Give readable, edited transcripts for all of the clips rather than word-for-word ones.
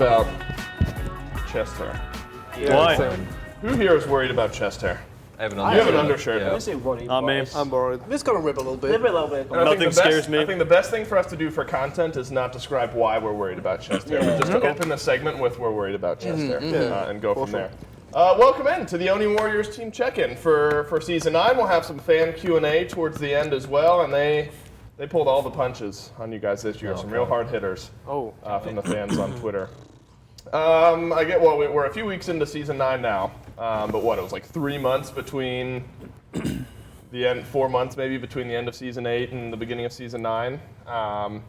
about chest hair. Yeah, Why? same. Who here is worried about chest hair? I have an You have an undershirt. undershirt. Yeah. though. I say worried. Me. I'm worried. It's gonna rip a little bit. And I think Nothing the best- scares me. I think the best thing for us to do for content is not describe why we're worried about chest hair, but just to open the segment with we're worried about chest hair and go from there. Welcome in to the Oni Warriors team check-in for Season 9. We'll have some fan Q&A towards the end as well, and they pulled all the punches on you guys this year. Some real hard hitters from the fans on Twitter. We're a few weeks into Season 9 now, but it was like 3 months between the end, 4 months maybe between the end of Season 8 and the beginning of Season 9. I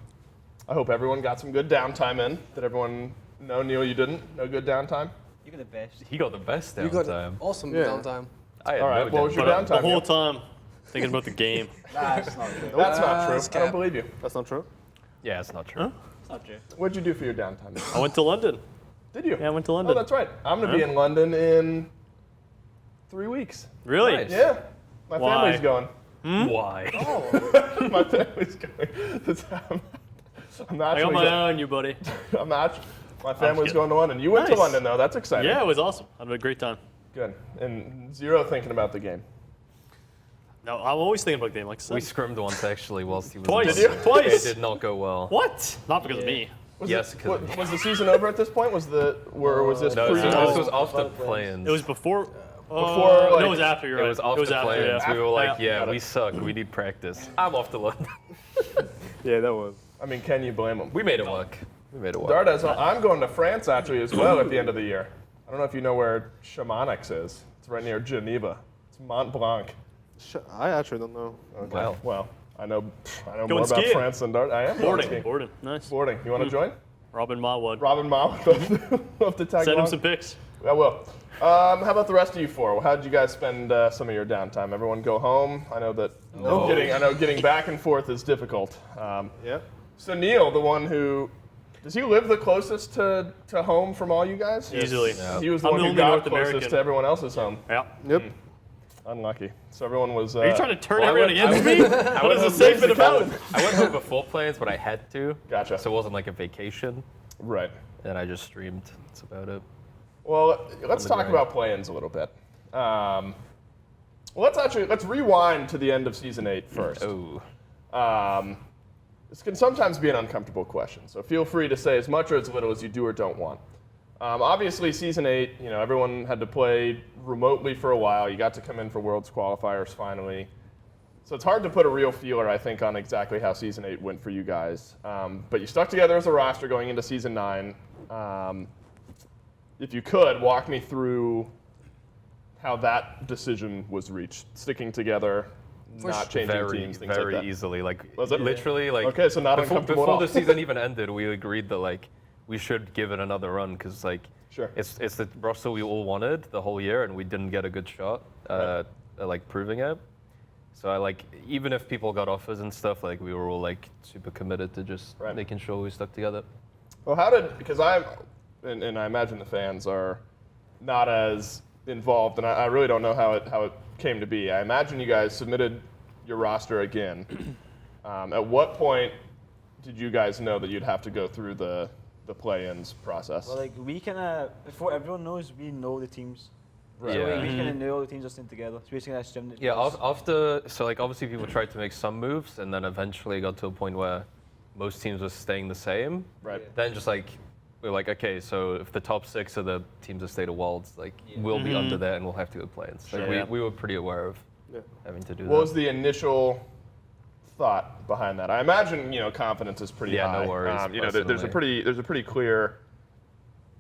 hope everyone got some good downtime in. Did everyone know, Neil, you didn't? No good downtime? You got the best. He got the best You got downtime. awesome Yeah. downtime. I had All right, no what was your downtime. downtime? The whole Neil? time thinking about the game. That's not true. That's not true. That's I don't cap. believe you. That's not true. Yeah, it's not true. Huh? It's not true. What'd you do for your downtime? I went to London. Did you? Yeah, I went to Oh, London. that's right. I'm going to be in London in 3 weeks. Really? Nice. Yeah. My Why? family's going. Why? My family's going. I'm I got actually my eye on you, buddy. my family's kidding. going to London. You went to Nice. London, though. That's exciting. Yeah, it was awesome. I had a great time. Good. And zero thinking about the game. No, I'm always thinking about the game. Like I said. We scrimmed once actually whilst he was Twice. in Did the- you? Twice. It did not go well. What? Not because of me. Yes, because Was the season over at this point? Was this no, pre? this It was after play-ins. It was before. Before, like- no, it was after. You're It right. was after play-ins. yeah. We were like, Yeah. yeah, we suck. We need practice. I'm off to London. Yeah, that was. I mean, can you blame them? We made it work. We made it work. Dardes, I'm going to France actually as well at the end of the year. I don't know if you know where Chamonix is. It's right near Geneva. It's Mont Blanc. I actually don't know. Okay. Wow. Well, I know Going more about skiing. France than Dart. I am going Boarding. skiing. Boarding. Nice. Boarding. You want to join? Robin Mawood. Robin Ma, love to tag Send him along. some pics. I will. How about the rest of you four? How did you guys spend some of your downtime? Everyone go home? I know that getting back and forth is difficult. Yeah. So Neil, the one who does he live the closest to home from all you guys? Easily. Yeah. He was the I'm one the who only got North closest American. to everyone else's home. Yeah. Yep. Unlucky. So everyone was. Are you trying to turn Well, I everyone went- against I me? went- What is this segment about? I went home before play-ins, but I had to. Gotcha. So it wasn't like a vacation. Right. And I just streamed. That's about it. Well, let's the talk grind. about play-ins a little bit. Let's rewind to the end of season 8 first. Oh. This can sometimes be an uncomfortable question, so feel free to say as much or as little as you do or don't want. Obviously, season 8, everyone had to play remotely for a while. You got to come in for Worlds qualifiers finally. So it's hard to put a real feeler, I think, on exactly how season 8 went for you guys. But you stuck together as a roster going into season 9. If you could, walk me through how that decision was reached, sticking together, not changing teams, things very like that. easily. Like Was it? literally, like Okay, so not uncomfortable at before all. the season even ended, we agreed that like we should give it another run because like Sure. it's the roster we all wanted the whole year, and we didn't get a good shot at like proving it. So I like even if people got offers and stuff, like we were all like super committed to just Right. making sure we stuck together. Well, because I imagine the fans are not as involved, and I really don't know how it came to be. I imagine you guys submitted your roster again. At what point did you guys know that you'd have to go through the play-ins process? Well, like we kind of before everyone knows, we know the teams. Right. So Yeah. we kind of know all the teams are staying together. So basically, I streamed it. Yeah, twice. after so like obviously people tried to make some moves, and then eventually got to a point where most teams were staying the same. Right. Then just like we're like, okay, so if the top 6 of the teams that stay to Worlds, like we'll be under there and we'll have to go play. So Sure. we were pretty aware of having to do What that. was the initial thought behind that? I imagine confidence is pretty Yeah, high. no worries, There's a personally. pretty clear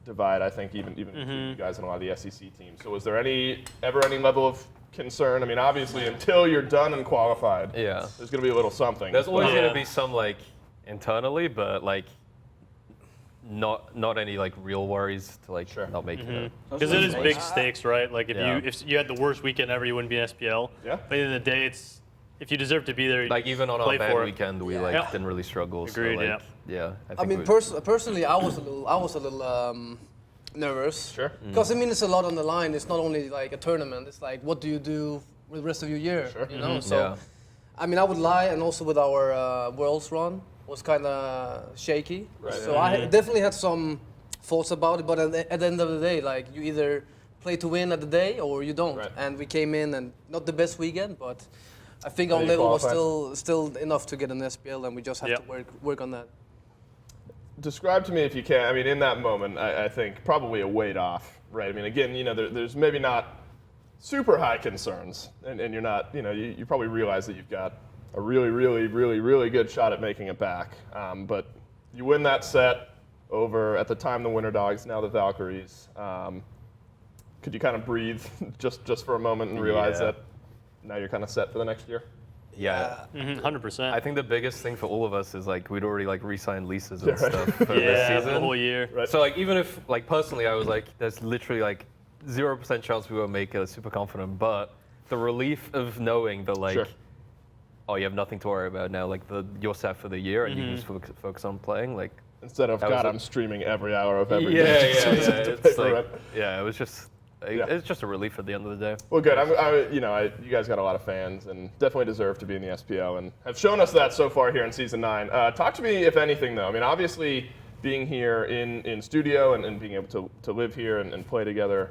divide. I think even between you guys and a lot of the SEC teams. So was there ever any level of concern? I mean, obviously, until you're done and qualified, Yeah. there's going to be a little something. There's always Yeah. gonna be some like internally, but like not any like real worries to like Sure. not making it. Because it is big stakes, right? Like Yeah. if you had the worst weekend ever, you wouldn't be in SPL. Yeah. But at the end of the day, it's if you deserve to be there. Like even on our play bad for it. weekend, we like Yeah. didn't really struggle. Agreed, So, like, yeah. I think mean, we- personally, I was a little nervous. Sure. Because I mean, it's a lot on the line. It's not only like a tournament. It's like, what do you do with the rest of your year? Sure. You know. So, Yeah. I mean, I would lie, and also with our Worlds run was kind of shaky. Right. So I definitely had some thoughts about it. But at the end of the day, like you either play to win at the day or you don't. Right. And we came in and not the best weekend, but I think our you level was qualified. still enough to get an SPL, and we just have Yep. to work on that. Describe to me if you can. I mean, in that moment, I think probably a weight off, right? I mean, again, there's maybe not super high concerns, and you're not, you probably realize that you've got a really, really, really, really good shot at making it back. But you win that set over, at the time, the Winter Dogs, now the Valkyries. Could you kind of breathe just for a moment and realize Yeah. that now you're kind of set for the next year? Yeah. 100%. I think the biggest thing for all of us is like we'd already like re-signed leases and right. stuff for this yeah, season. the whole year. Right. So like even if like personally I was like there's literally like 0% chance we won't make it, super confident, but the relief of knowing that like Sure. oh you have nothing to worry about now, like you're set for the year and you can just focus on playing, like Instead of, That was God, a- I'm streaming every hour of every yeah, day. yeah, to yeah. pay It's for like, rent. yeah, it was just Yeah. it's just a relief at the end of the day. Well, good. You guys got a lot of fans and definitely deserve to be in the SPL and have shown us that so far here in Season 9. Talk to me, if anything, though. I mean, obviously, being here in studio and being able to live here and play together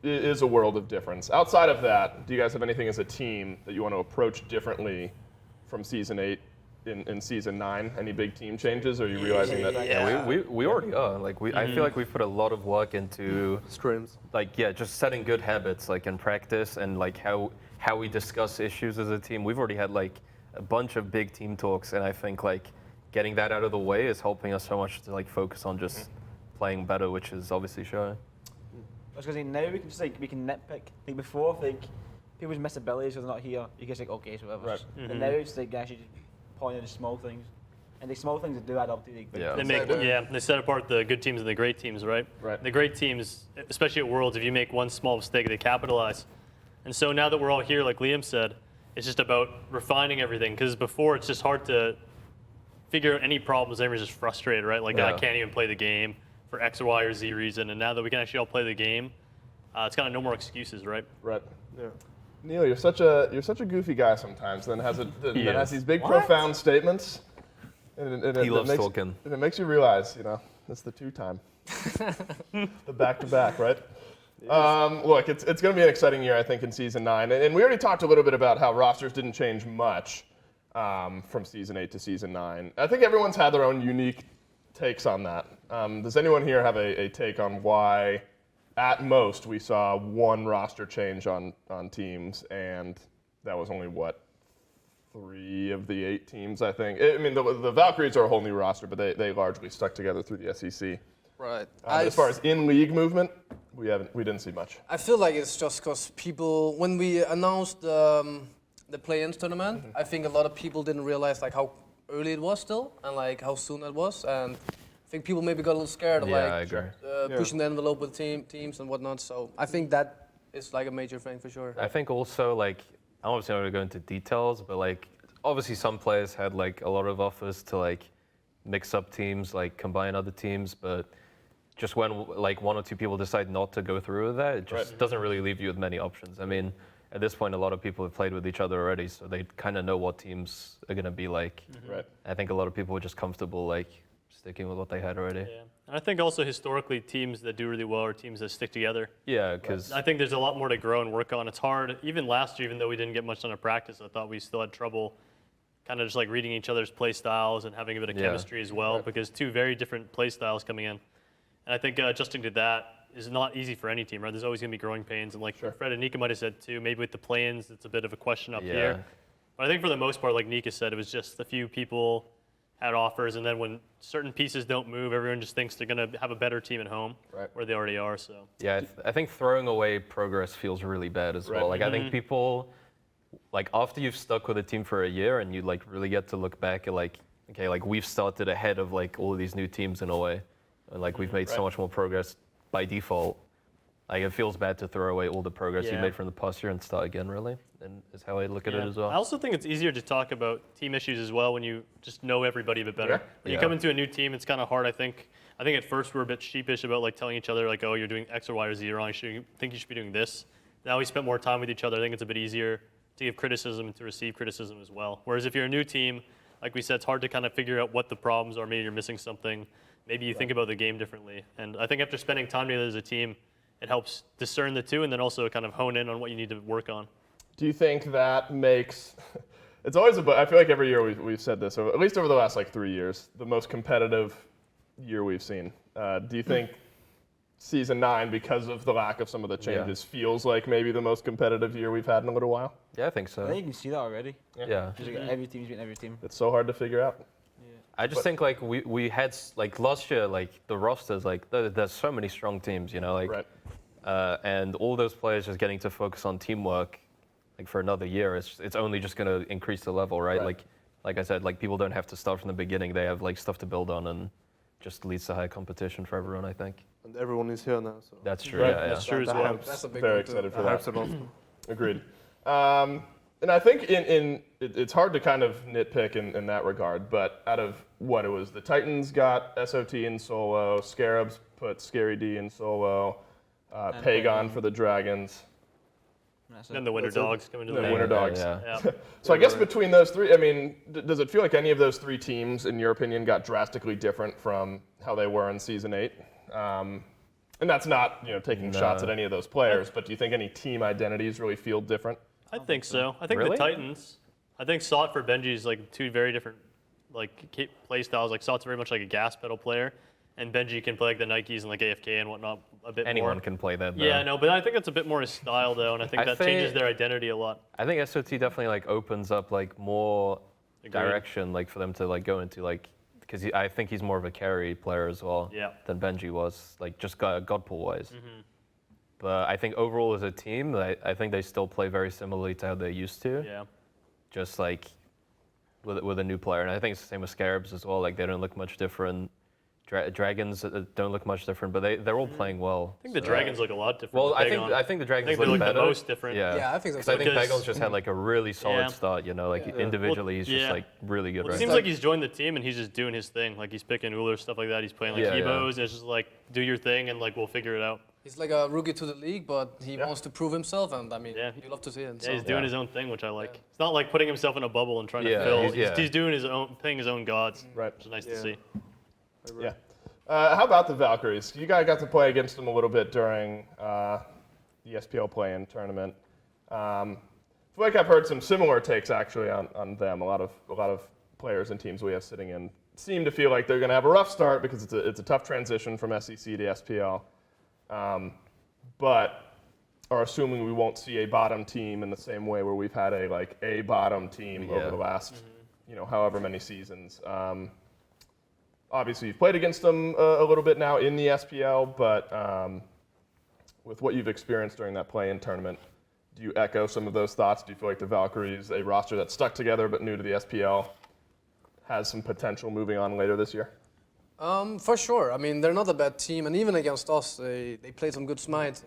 is a world of difference. Outside of that, do you guys have anything as a team that you want to approach differently from Season 8 in Season 9? Any big team changes? Or are you realizing that? Yeah, we already are. Like I feel like we've put a lot of work into Scrims. like just setting good habits like in practice and like how we discuss issues as a team. We've already had like a bunch of big team talks, and I think like getting that out of the way is helping us so much to like focus on just playing better, which is obviously showing. I was gonna say now we can just like we can nitpick. Like before, like people's miss abilities, so they're not here. You can say okay, so whatever. Right. But now it's like actually just point out the small things, and the small things that do add up to like big Yeah. They things. they set apart the good teams and the great teams, right? Right. The great teams, especially at Worlds, if you make one small mistake, they capitalize. And so now that we're all here, like Liam said, it's just about refining everything. Because before, it's just hard to figure out any problems. Everyone's just frustrated, right? Like, I Yeah. can't even play the game for X or Y or Z reason. And now that we can actually all play the game, it's kind of no more excuses, right? Right. Yeah. Neil, you're such a goofy guy sometimes. Then has that has is. these big profound statements. And He loves makes, talking. And it makes you realize, it's the 2-time, the back-to-back, right? Look, it's going to be an exciting year, I think, in Season 9. And we already talked a little bit about how rosters didn't change much from Season 8 to Season 9. I think everyone's had their own unique takes on that. Does anyone here have a take on why, at most, we saw one roster change on teams, and that was only, 3 of the 8 teams, I think? I mean, the Valkyries are a whole new roster, but they largely stuck together through the SEC. Right. As far as in-league movement, we didn't see much. I feel like it's just because people, when we announced the play-ins tournament, I think a lot of people didn't realize like how early it was still and like how soon it was, and I think people maybe got a little scared of Yeah, I like agree. pushing the envelope with teams and whatnot. So I think that is like a major thing for sure. I think also like I'm obviously not going to go into details, but like obviously some players had like a lot of offers to like mix up teams, like combine other teams, but just when like 1 or 2 people decide not to go through with that, it just doesn't really leave you with many options. I mean, at this point, a lot of people have played with each other already, so they kind of know what teams are going to be like. Right. I think a lot of people were just comfortable like sticking with what they had already. Yeah. And I think also historically, teams that do really well are teams that stick together. Yeah, because I think there's a lot more to grow and work on. It's hard. Even last year, even though we didn't get much done in practice, I thought we still had trouble kind of just like reading each other's play styles and having a bit of Yeah. chemistry as well, because 2 very different play styles coming in. And I think adjusting to that is not easy for any team, right? There's always going to be growing pains. And like Fred and Nika might have said too, maybe with the play-ins, it's a bit of a question up here. But I think for the most part, like Nika said, it was just a few people had offers, and then when certain pieces don't move, everyone just thinks they're going to have a better team at home, where they already are. So yeah, I think throwing away progress feels really bad as well. Like I think people, like after you've stuck with a team for a year and you like really get to look back at like, okay, like we've started ahead of like all of these new teams in a way, and like we've made so much more progress by default. Like it feels bad to throw away all the progress you made from the past year and start again, really, and is how I look at it as well. I also think it's easier to talk about team issues as well when you just know everybody a bit better. When you come into a new team, it's kind of hard, I think. I think at first we're a bit sheepish about like telling each other like, oh, you're doing X or Y or Z wrong. I think you should be doing this. Now we spent more time with each other. I think it's a bit easier to give criticism and to receive criticism as well. Whereas if you're a new team, like we said, it's hard to kind of figure out what the problems are. Maybe you're missing something. maybe you think about the game differently. And I think after spending time together as a team, it helps discern the two and then also kind of hone in on what you need to work on. Do you think that makes it's always I feel like every year we've said this, at least over the last like 3 years, the most competitive year we've seen. Do you think Season 9, because of the lack of some of the changes, feels like maybe the most competitive year we've had in a little while? Yeah, I think so. I think you can see that already. Yeah. Just like every team's beating every team. It's so hard to figure out. I just think like we had like last year, like the rosters, like there's so many strong teams, you know, like Right. and all those players just getting to focus on teamwork, like for another year, it's only just going to increase the level, right? Like I said, like people don't have to start from the beginning; they have like stuff to build on, and just leads to high competition for everyone, I think. And everyone is here now, so. That's true. Right. Yeah, That's yeah. true as well. helps. That's a big Very one, too. excited for That helps that. a lot. Agreed. And I think it's hard to kind of nitpick in that regard, but out of what it was, the Titans got SOT in solo, Scarabs put Scary D in solo, Pagon for the Dragons. That's Then it. the Winter That's it. Dogs come into The the Winter game. Dogs. Yeah. Yeah. So I guess between those three, I mean, does it feel like any of those three teams, in your opinion, got drastically different from how they were in Season 8? And that's not, taking shots at any of those players, but do you think any team identities really feel different? I think so. I think Really? the Titans. I think Sot for Benji is like two very different play styles. Like Sot's very much like a gas pedal player, and Benji can play like the Nikes and like AFK and whatnot a bit Anyone more. can play that. Though. Yeah, no, but I think that's a bit more his style though, and I think I that think- changes their identity a lot. I think SOT definitely like opens up like more Agreed. direction, like for them to like go into like because I think he's more of a carry player as well Yeah. than Benji was, like just godpool wise. Mm-hmm. But I think overall as a team, I think they still play very similarly to how they used to. Yeah. Just like with a new player, and I think it's the same with Scarabs as well. Like they don't look much different. Dragons don't look much different, but they're all playing well. I think the so- Dragons look a lot different. Well, than I Pagon. think the Dragons I think they look look better. the most different. Yeah, Yeah, I think so Because I think Because- Pagon's just had like a really solid Yeah. start. Like individually, he's just yeah. like really good Well, it right seems now. like he's joined the team and he's just doing his thing. Like he's picking Uller, stuff like that. He's playing like Yeah, yeah. Ebos. It's just like do your thing and like we'll figure it out. He's like a rookie to the league, but he wants to prove himself, and I mean, Yeah. you love to see it. Yeah, he's so. doing his own thing, which I like. It's not like putting himself in a bubble and trying Yeah, to fill. he's- He's doing his own, playing his own gods, Right. which is nice to Yeah. see. Yeah. How about the Valkyries? You guys got to play against them a little bit during the SPL play-in tournament. I feel like I've heard some similar takes actually on them. A lot of players and teams we have sitting in seem to feel like they're going to have a rough start because it's a tough transition from SEC to SPL, but are assuming we won't see a bottom team in the same way where we've had a bottom team over the last however many seasons. Obviously, you've played against them a little bit now in the SPL, but with what you've experienced during that play-in tournament, do you echo some of those thoughts? Do you feel like the Valkyries, a roster that's stuck together but new to the SPL, has some potential moving on later this year? For sure. I mean, they're not a bad team, and even against us, they played some good Smite.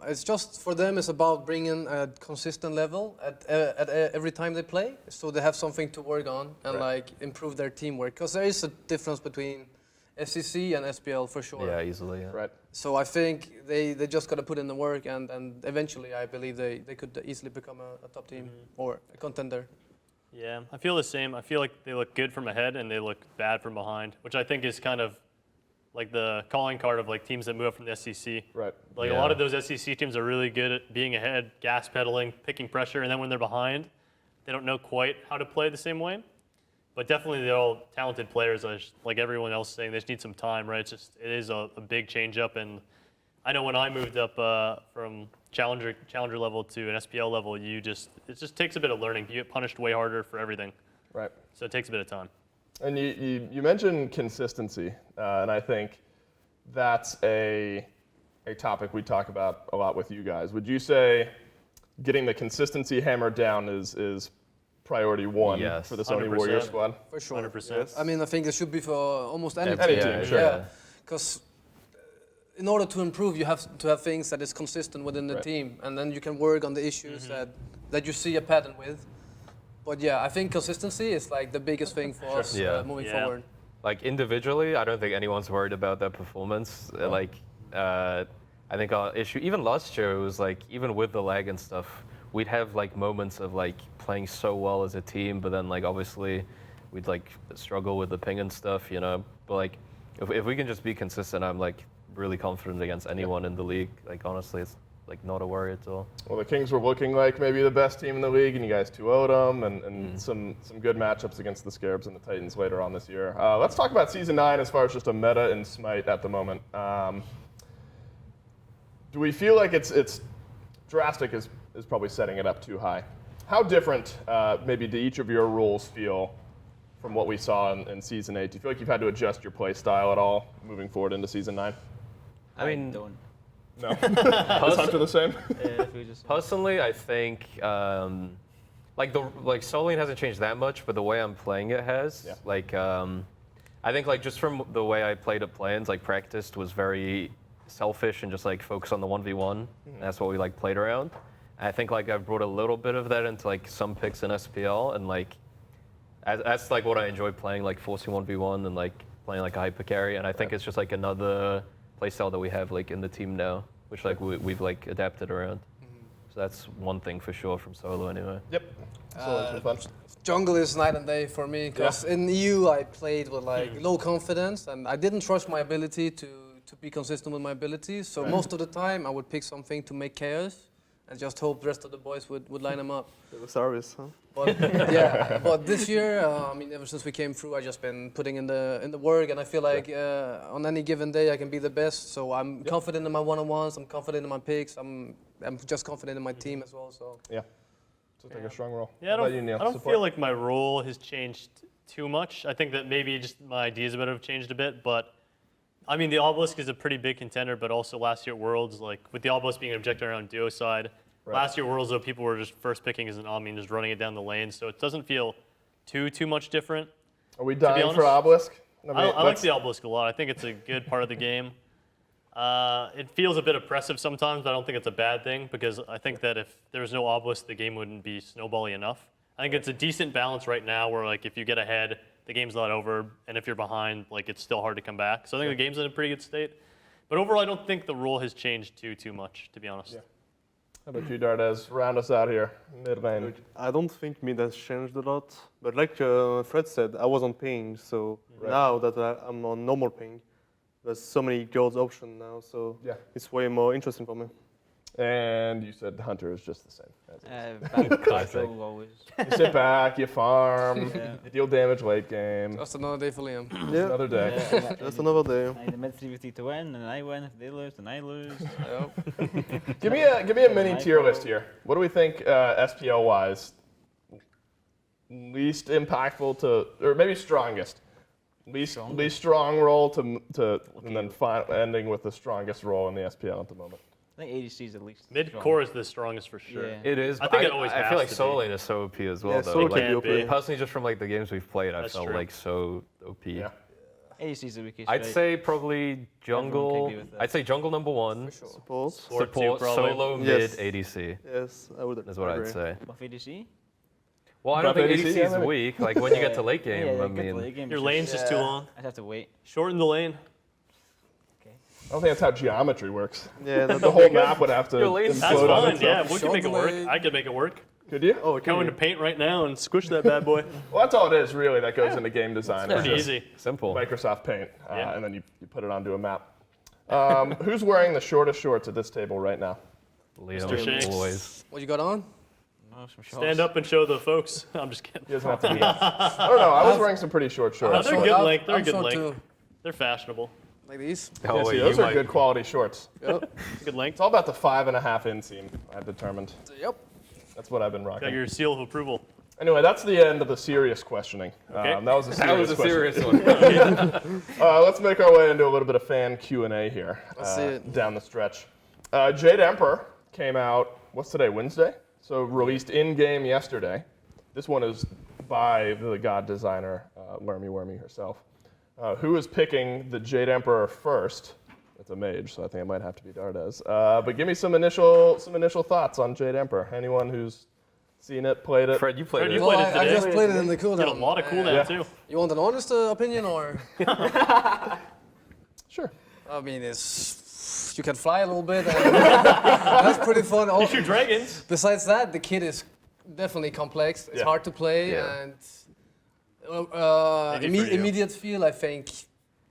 It's just for them, it's about bringing a consistent level at every time they play, so they have something to work on and like improve their teamwork. Because there is a difference between SEC and SPL for sure. Yeah, easily. Yeah. Right. So I think they just got to put in the work, and eventually, I believe they could easily become a top team or a contender. Yeah, I feel the same. I feel like they look good from ahead and they look bad from behind, which I think is kind of like the calling card of like teams that move up from the SEC. Right. Like a lot of those SEC teams are really good at being ahead, gas pedaling, picking pressure, and then when they're behind, they don't know quite how to play the same way. But definitely they're all talented players. Like everyone else saying, they just need some time, right? It is a big change up, and I know when I moved up from challenger level to an SPL level, it just takes a bit of learning. You get punished way harder for everything, Right. so it takes a bit of time. And you mentioned consistency, and I think that's a topic we talk about a lot with you guys. Would you say getting the consistency hammered down is priority one Yes. for the Oni 100%. Warriors squad? For sure. 100%. I mean, I think it should be for almost any Any team. team, sure. Yeah, because in order to improve, you have to have things that is consistent within the Right. team, and then you can work on the issues that you see a pattern with. But yeah, I think consistency is like the biggest thing for us Yeah. moving Yeah. forward. Like individually, I don't think anyone's worried about their performance. I think our issue, even last year, it was like, even with the lag and stuff, we'd have like moments of like playing so well as a team, but then like obviously we'd like struggle with the ping and stuff, But like, if we can just be consistent, I'm like really confident against anyone in the league. Like honestly, it's like not a worry at all. Well, the Kings were looking like maybe the best team in the league, and you guys 2-0'd them, and some good matchups against the Scarabs and the Titans later on this year. Let's talk about Season 9 as far as just a meta in Smite at the moment. Do we feel like it's drastic is probably setting it up too high? How different maybe do each of your rules feel from what we saw in Season 8? Do you feel like you've had to adjust your play style at all moving forward into Season 9? I mean, don't. No. Is Hunter the same? Personally, I think like solo lane hasn't changed that much, but the way I'm playing it has. Yeah. Like I think like just from the way I played at play-ins, like practiced was very selfish and just like focus on the 1v1. That's what we like played around. And I think like I've brought a little bit of that into like some picks in SPL, and like that's like what I enjoy playing, like forcing 1v1 and like playing like a hyper carry. And I think it's just like another playstyle that we have like in the team now, which like we've like adapted around. So that's one thing for sure from solo anyway. Yep. Solo's been fun. Jungle is night and day for me, because in EU I played with like low confidence, and I didn't trust my ability to be consistent with my abilities. So most of the time I would pick something to make chaos and just hope the rest of the boys would line them up. It was service, huh? But yeah, but this year, I mean, ever since we came through, I just been putting in the work, and I feel like on any given day I can be the best. So I'm confident in my one-on-ones. I'm confident in my picks. I'm just confident in my team as well. So Yeah. So take a strong role. Yeah, How about you, Neil? I don't Support? feel like my role has changed too much. I think that maybe just my ideas about it have changed a bit, but I mean, the Obelisk is a pretty big contender, but also last year at Worlds, like with the Obelisk being an objective around duo side, last year at Worlds, though, people were just first picking as an Omni and just running it down the lane, so it doesn't feel too much different. Are we dying for honest. Obelisk? I like the Obelisk a lot. I think it's a good part of the game. It feels a bit oppressive sometimes, but I don't think it's a bad thing, because I think that if there was no Obelisk, the game wouldn't be snowbally enough. I think it's a decent balance right now where like if you get ahead, the game's not over, and if you're behind, like it's still hard to come back. So I think the game's in a pretty good state. But overall, I don't think the rule has changed too much, to be honest. Yeah. How about you, Dardes? Round us out here, mid lane. I don't think mid has changed a lot, but like Fred said, I was on ping, so now that I'm on normal ping, there's so many goals options now, so it's way more interesting for me. And you said Hunter is just the same. Classic. Always. You sit back, you farm, you deal damage late game. just another day for Liam. Yeah, Another day. just another day. I need the mid 3v3 to win, and then I win. If they lose, then I lose. Give me a mini tier list here. What do we think SPL wise? Least impactful to, or maybe strongest. Least strong role to and then ending with the strongest role in the SPL at the moment. I think ADC is at least. Mid-core is the strongest for sure. Yeah. It is. I think it always I has feel like to solo be. lane is so OP as well, Yeah, though. solo Like, can be OP. be. personally, just from like the games we've played, I That's felt true. like so OP. Yeah. ADC is the weakest. I'd right? say probably jungle. agree with that. I'd say jungle number one. Support. Support too, probably. solo, Yes. mid, ADC. Yes, I would. Is what agree. I'd say. Buff ADC? Well, I don't Buff think ADC, ADC is maybe? weak. Like when you get to late game, Yeah, I good mean, late game, Your sure. lane's just too long. I'd have to wait. Shorten the lane. I don't think that's how geometry works. Yeah, The whole map would have to Your lane's- That's implode on fine, yeah. itself. We can make it work. Shorten I could make it work. Could you? Oh, Go into paint right now and squish that bad boy. Well, that's all it is, really, that goes into game design. Pretty It's just easy. simple. Microsoft Paint, Yeah. and then you put it onto a map. Who's wearing the shortest shorts at this table right now? Liam, Mr. Shakes. always. What you got on? No, some shots. Stand up and show the folks. I'm just kidding. He doesn't have to be. I don't know. I was wearing some pretty short Oh, shorts. they're so- good I'm- length. They're I'm good short length. too. They're fashionable. Like these? Yeah, Oh, see, wait, those you are might- good quality shorts. Yep. Good length. It's all about the 5.5 inseam, I've determined. Yep. That's what I've been Got rocking. your seal of approval. Anyway, that's the end of the serious questioning. Okay. That was a That was serious a question. serious one. Let's make our way into a little bit of fan Q&A here. Let's see it. Down the stretch. Jade Emperor came out, what's today, Wednesday? So released in-game yesterday. This one is by the god designer, Wormy herself. Who is picking the Jade Emperor first? It's a mage, so I think it might have to be Dardes. But give me some initial thoughts on Jade Emperor. Anyone who's seen it, played it? Fred, you played Fred, it. you Well, played it I today. just played it in the Get a cooldown. lot of cooldown Yeah. too. You want an honest opinion, or? Sure. I mean, it's you can fly a little bit. And that's pretty fun. You shoot dragons. Besides that, the kit is definitely complex. It's Yeah. hard to play, Yeah. and Maybe for you. immediate feel, I think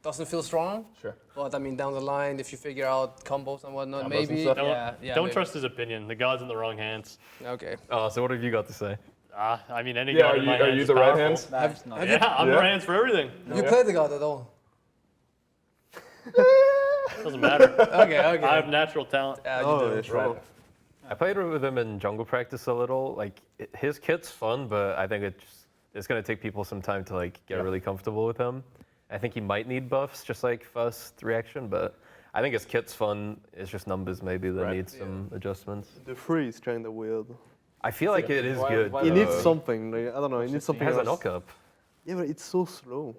doesn't feel strong. Sure. But I mean, down the line, if you figure out combos and whatnot, Combos maybe. and stuff. Don't maybe. trust his opinion. The god's in the wrong hands. Okay. So what have you got to say? I mean, any Yeah, god are in you, my are hands you is the right powerful. hands? That's not. Yeah, I'm the right hands for everything. You play the god at all? Doesn't matter. Okay. I have natural talent. Yeah, you Oh, do. yeah, sure. I played with him in jungle practice a little. Like his kit's fun, but I think it's gonna take people some time to like get really comfortable with him. I think he might need buffs, just like first reaction, but I think his kit's fun. It's just numbers maybe that need some adjustments. The free is kind of weird. I feel like it is good. He needs something. Like, I don't know. He needs He something has a else. knock-up. Yeah, but it's so slow.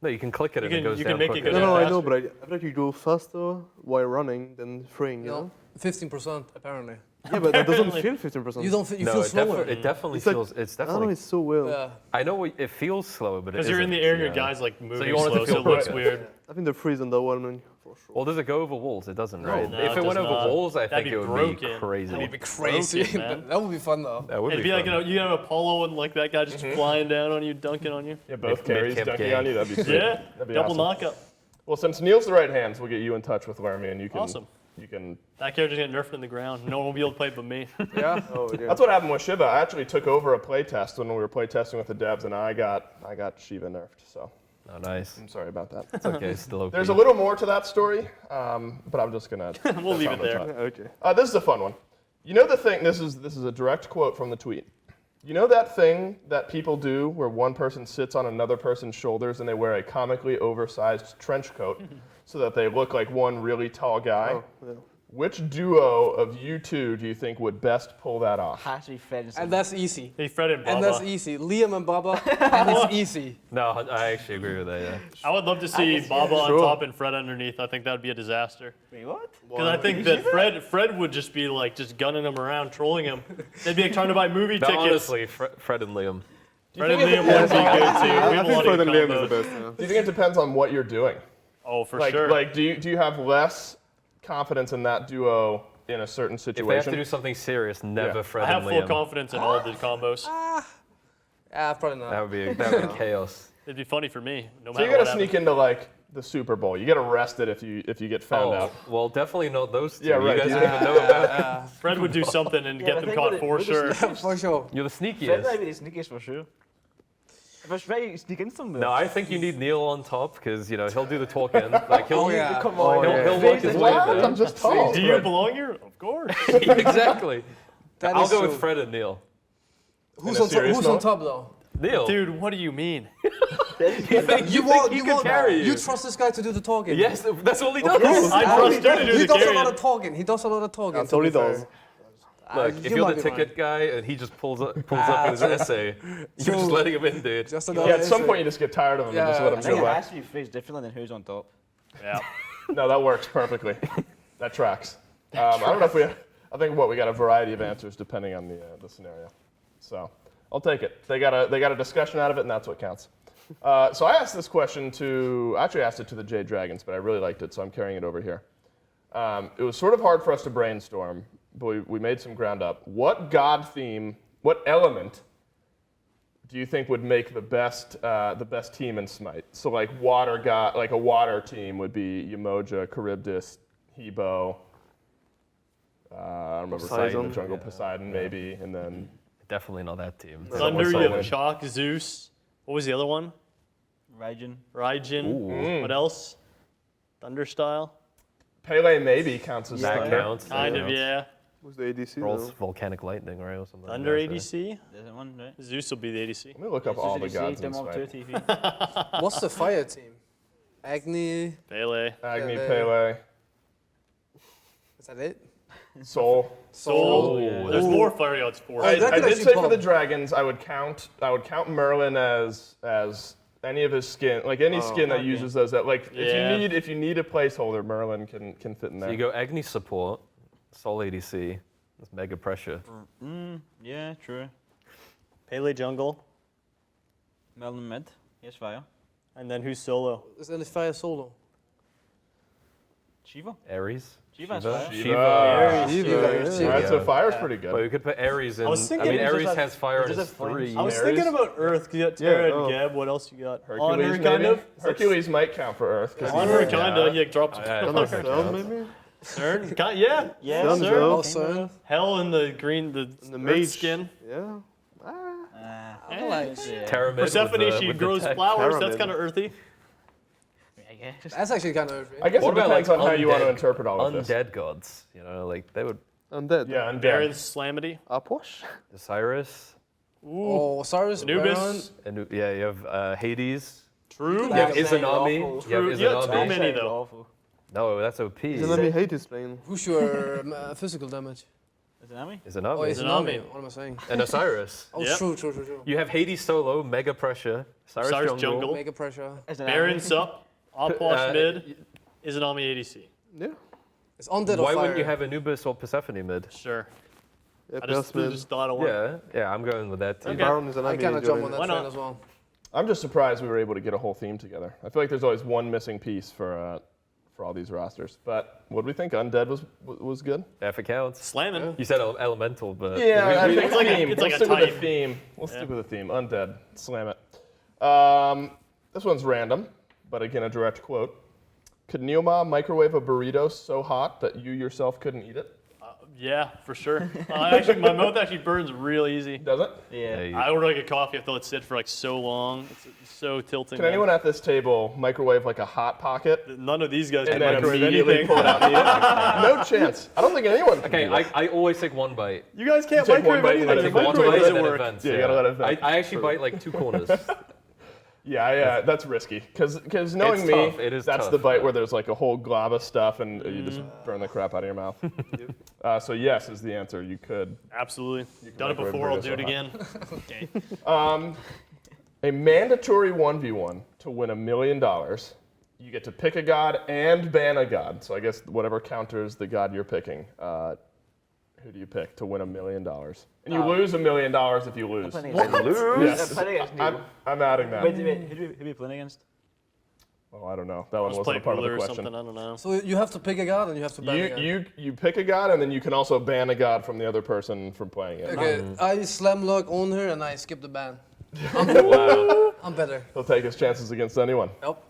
No, you can click it and it goes you down can make it quicker. go No, down I faster. know, but I feel like you go faster while running than freeing. You know? 15% apparently. Yeah, but that doesn't feel 15%. You don't. You No, feel it, slower. it definitely It's like- feels. It's I don't know. definitely. It's so weird. Yeah. I know it feels slower, but it Because you're in isn't, the air and your yeah. guy's like moving you want it to slow, so feel it looks quicker. weird. I think the free is underwhelming for sure. Well, does it go over walls? It doesn't, right? No, if it it went does over not. walls, I That'd think be it would broken. be crazy. That would be crazy. Broken, man. That would be fun though. That would It'd be be like fun. you have Apollo and like that guy just flying down on you, dunking on you. Yeah, both Mid- carries mid-camp dunking game. on you. That'd be sweet. Yeah, That'd be double awesome. knockup. Well, since Neil's the right hands, we'll get you in touch with Lermy, and you can. Awesome. You can. That character's getting nerfed in the ground. No one will be able to play it but me. Yeah. Oh, yeah. That's what happened with Shiva. I actually took over a playtest when we were playtesting with the devs, and I got Shiva nerfed. So Oh, nice. I'm sorry about that. It's okay. Still okay. There's a little more to that story, but I'm just gonna. We'll leave it there. Okay. This is a fun one. You know the thing. This is a direct quote from the tweet. You know that thing that people do where one person sits on another person's shoulders and they wear a comically oversized trench coat so that they look like one really tall guy? Oh, yeah. Which duo of you two do you think would best pull that off? Has to be Fred and And that's easy. Hey, Fred and Baba. And that's easy. Liam and Baba. And it's easy. No, I actually agree with that. Yeah. I would love to see Baba on top and Fred underneath. I think that would be a disaster. Wait, what? Because I think that Fred would just be like just gunning him around, trolling him. They'd be like trying to buy movie No, tickets. honestly, Fred and Liam. Fred and Liam would be good too. We I have a think lot Fred of and Liam is combos. the best. Yeah. Do you think it depends on what you're doing? Oh, for Like, sure. do you have less confidence in that duo in a certain If they have situation? to do something serious, never Yeah. Fred I have and full Liam. confidence in all the combos. Probably not. That would be chaos. It'd be funny for me, no So matter you gotta what sneak into like the Super Bowl. You get arrested if you get found out. Well, definitely not those two. Yeah, right. You guys Yeah. don't even know about. happens. Fred would do something and Yeah, get but them I think caught with for the sure. For sure. You're the Fred sneakiest. might be the sneakiest for sure. If it's right, you sneak in somewhere. No, I think you need Neil on top because he'll do the talking. Like he'll, Come on, he'll work his way there. I'm just tall. Do you belong here? Of course. Exactly. That I'll is go true. with Fred and Neil. Who's a on top? serious Who's on note? top though? Neil. Dude, what do you mean? you won't. he You could won't. carry you? You trust this guy to do the talking? Yes, that's all he does. I trust you to do He the does a lot carrying. of talking. He does a lot of talking. That's to all be he does. fair. Look, You if you're might the be ticket right. guy and he just pulls up with his essay, you're just True. letting him in, dude. Just Yeah, another at some essay. point you just get tired of him and just Yeah. let I him think go it back. has to be phrased differently than who's on top. Yeah. No, that works perfectly. That tracks. I don't know if I think we got a variety of answers depending on the scenario. So I'll take it. They got a discussion out of it, and that's what counts. So I asked this question actually asked it to the Jade Dragons, but I really liked it, so I'm carrying it over here. It was sort of hard for us to brainstorm, but we made some ground up. What god theme, what element do you think would make the best team in Smite? So like water god, like a water team would be Yemoja, Charybdis, Hebo. I don't remember saying the Poseidon. jungle Poseidon maybe, and then Definitely not that team. Thunder, you Solid. have Chalk, Zeus. What was the other one? Raijin. Raijin. What else? Thunder style. Pele maybe counts as That Thunder. counts. Kind that of, counts. yeah. Who's the ADC? Rolls though? volcanic lightning, right, or something. Thunder like that, right? ADC. There's that one, right? Zeus will be the ADC. Let me look up all the gods in Demo Smite. 2 TV. What's the fire team? Agni. Pele. Agni, Pele. Pele, Is that it? Soul. Soul. yeah. There's more fire gods for I, it. that I could did actually say for pop. the dragons, I would count Merlin as any of his skin, like any skin that okay. uses those. That like Yeah. if you need a placeholder, Merlin can fit in So there. you go Agni support, Soul ADC. That's mega pressure. Yeah, true. Pele jungle. Melon mid. Here's fire. And then who's solo? Is there any fire solo? Shiva? Ares. Shiva's Shiva. fire. Shiva. Yeah. All right, so fire's Yeah. pretty good. But we could put Ares in. I was I thinking mean, it Ares just has fire it in just his has flames. 3. I was Ares? thinking about Earth. You got Terra Yeah, and Geb. What else you got? Hercules, Honor, maybe? kind of. Hercules might count for Earth. 'cause Honor, he's- kind of. Yeah, drops. Cell, maybe? CERN, yeah. Yeah, Sun, CERN. though. Also, Hell in the green, the The Earth mage. skin. Yeah. Persephone, she grows flowers. That's Pyramid. kind of earthy. I guess. that's actually kind of. I guess What it about depends like on how you want to undead- interpret all of this. Undead gods, you know, like they would. Undead. Yeah, undead. Baron Slamity. Aposh? Osiris, Oh, Osiris, Anubis. and yeah, you have Hades. True. You have Yeah, Izanami. awful. You have True. You got too Izanami. many, though. Awful. No, that's OP. Izanami Hades lane. Who's your physical damage? Izanami? Oh, Izanami. Izanami. What am I saying? And Osiris. Oh, Yep. true. You have Hades solo, Mega Pressure, Osiris Jungle. jungle. Mega pressure. Baron sup. Opwash Uh, mid. Izanami ADC. Yeah. It's undead Why or fire. wouldn't you have Anubis or Persephone mid? Sure. Yeah, I just Plasmid. thought of one. Yeah, I'm going with that too. Okay. Baron is I kind of jump on that Why train not? as well. I'm just surprised we were able to get a whole theme together. I feel like there's always one missing piece for all these rosters. But what do we think? Undead was good? Yeah, if it counts. Slamming. You said elemental, but Yeah, I think it's like a- theme. it's like Let's a stick with type. the theme. Let's Yeah. stick with the theme. Undead. Slam it. This one's random, but again, a direct quote. Could Neoma microwave a burrito so hot that you yourself couldn't eat it? Yeah, for sure. Actually, my mouth actually burns real easy. Does it? Yeah. I order like a coffee. I have to let it sit for like so long. It's so tilting. Can anyone at this table microwave like a hot pocket None of these guys and can then microwave immediately anything. pull it out and eat it? No chance. I don't think anyone can okay, do that. I always take one bite. You guys can't You take one microwave bite and anything. then The take one microwave bite doesn't and work. Events, Yeah, you gotta let it vent. I actually bite like 2 corners. Yeah, that's risky. Because knowing It's me, tough. It is that's tough. the bite where there's like a whole glob of stuff and you just burn the crap out of your mouth. So yes is the answer. You could. Absolutely. Done it microwave before. I'll burritos do it so again. Okay. A mandatory 1v1 to win $1 million. You get to pick a god and ban a god. So I guess whatever counters the god you're picking. Who do you pick to win $1 million? And you lose $1 million if you lose. Playing Lose? against playing against Neil. I'm adding that. Wait, who are we playing against? Oh, I don't know. That one Let's wasn't play a part of ruler the or question. something. I don't know. So you have to pick a god and you have to ban a god. You pick a god and then you can also ban a god from the other person from playing it. Okay, I slam lock on her and I skip the ban. Wow. I'm better. He'll take his chances against anyone. Nope.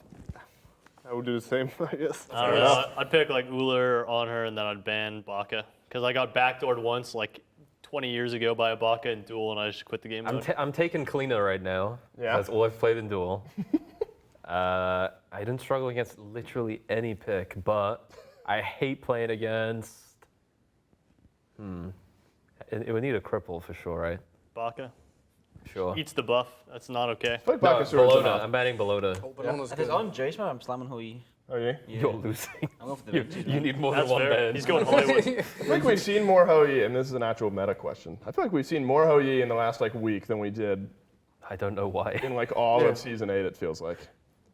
I would do the same, I guess. I don't know. I'd pick like Uller on her and then I'd ban Baka. Because I got backdoored once, like 20 years ago by a Baka in Duel, and I just quit the game. I'm taking Cleaner right now. Yeah? That's all I've played in Duel. I didn't struggle against literally any pick, but I hate playing against. It would need a cripple for sure, right? Baka Sure. eats the buff. That's not okay. I feel like No, Bacchus are Bologna. I'm banning Bologna. Oh, but Ona's If it's good. on Jace, man, I'm slamming Hui. Oh, yeah? You're losing. I'm going for the You, Vinci, you man. need more That's than one fair. ban. He's going Hollywood. I think we've seen more Hou-Yi, and this is an actual meta question. I feel like we've seen more Hou-Yi in the last like week than we did I don't know why. in like all of season 8. It feels like.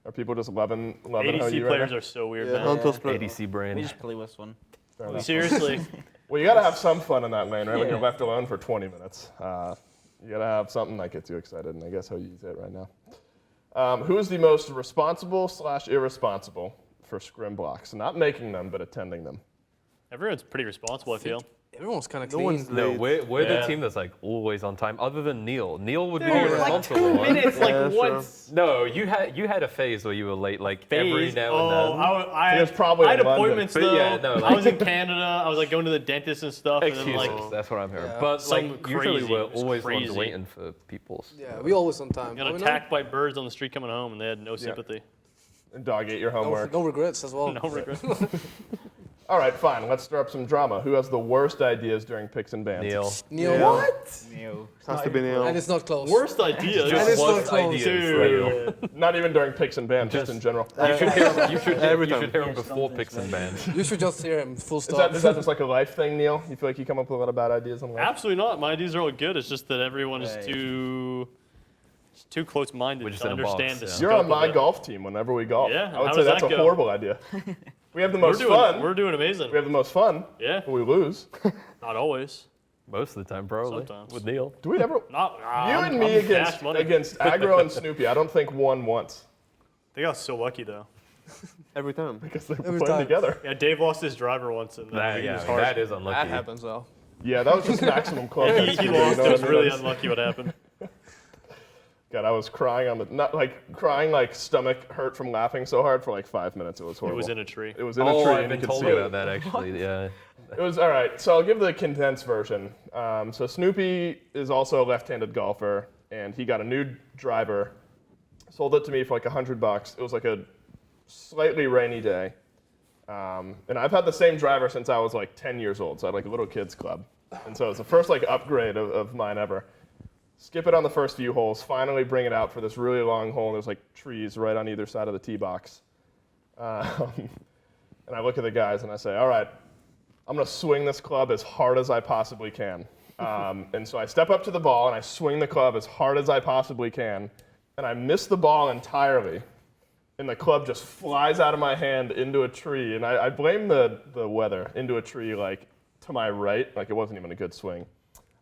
Are people just loving ADC Hou-Yi right players now? are so weird, Yeah, man. Hunter's play. ADC We brain. just play with one. Fair enough. Seriously. Well, you gotta have some fun in that lane, right? When Yeah. you're left alone for 20 minutes. You gotta have something that gets you excited, and I guess Hou-Yi's it right now. Who is the most responsible/irresponsible for scrim blocks? Not making them, but attending them. Everyone's pretty responsible, I feel. Everyone's kind of No clean. one's No, late. we're the Yeah. team that's like always on time, other than Neil. Neil would be Dude, the like responsible 2 one. minutes, like Yeah, sure. once. No, you had a phase where you were late, like every Phase. now Oh, and then. I He was probably I had in London. appointments But though. yeah, no, I like- was in Canada. I was like going to the dentist and stuff. And then, Excuses, like, that's what I'm hearing. Yeah. But Some like usually crazy- we're it was always the ones crazy. waiting for people's. Yeah, we always on time. got Are we attacked by birds on the street coming home, and they had no Yeah. sympathy. And dog ate your not? homework. No regrets as well. No regret. All right, fine. Let's stir up some drama. Who has the worst ideas during picks and bans? Neil. Neil, Yeah. what? Neo. Has to be Neil. And it's not close. Worst idea. And Just it's not worst close. ideas. Not even during picks and bans, just in general. You should hear him. You should Every you time. should hear him before picks and bans. You should just hear him. Full Is stop. that just like a life thing, Neil? You feel like you come up with a lot of bad ideas in life? Absolutely not. My ideas are all good. It's just that everyone is Right. too close-minded We're just to in a box, understand the yeah. scope You're on of my it. golf team whenever we golf. Yeah, I would how say does that's that a go? horrible idea. We have the most fun. We're doing amazing. We have the most fun, Yeah, but we lose. not always. Most of the time, probably. Sometimes. With Neil. Do we ever? Not You and me I'm cash money. against Aggro and Snoopy. I don't think won once. They got so lucky though. Every time. Because they were Every playing time. together. Yeah, Dave lost his driver once, and Yeah, was hard. that is unlucky. That happens, though. Yeah, that was just maximum club. He XP, you lost. know It was what I mean? really unlucky what happened. God, I was crying on the crying like stomach hurt from laughing so hard for like 5 minutes. It was It horrible. was in a tree. It was in a tree, I've and been you could told see about it. that actually. Yeah. It was all right. So I'll give the condensed version. So Snoopy is also a left-handed golfer, and he got a new driver. Sold it to me for like $100. It was like a slightly rainy day, and I've had the same driver since I was like 10 years old. So I had like a little kids club, and so it was the first like upgrade of mine ever. Skip it on the first few holes. Finally bring it out for this really long hole. And there's like trees right on either side of the tee box. And I look at the guys and I say, all right, I'm going to swing this club as hard as I possibly can. And so I step up to the ball and I swing the club as hard as I possibly can. And I miss the ball entirely. And the club just flies out of my hand into a tree. And I blame the weather, into a tree like to my right. Like it wasn't even a good swing.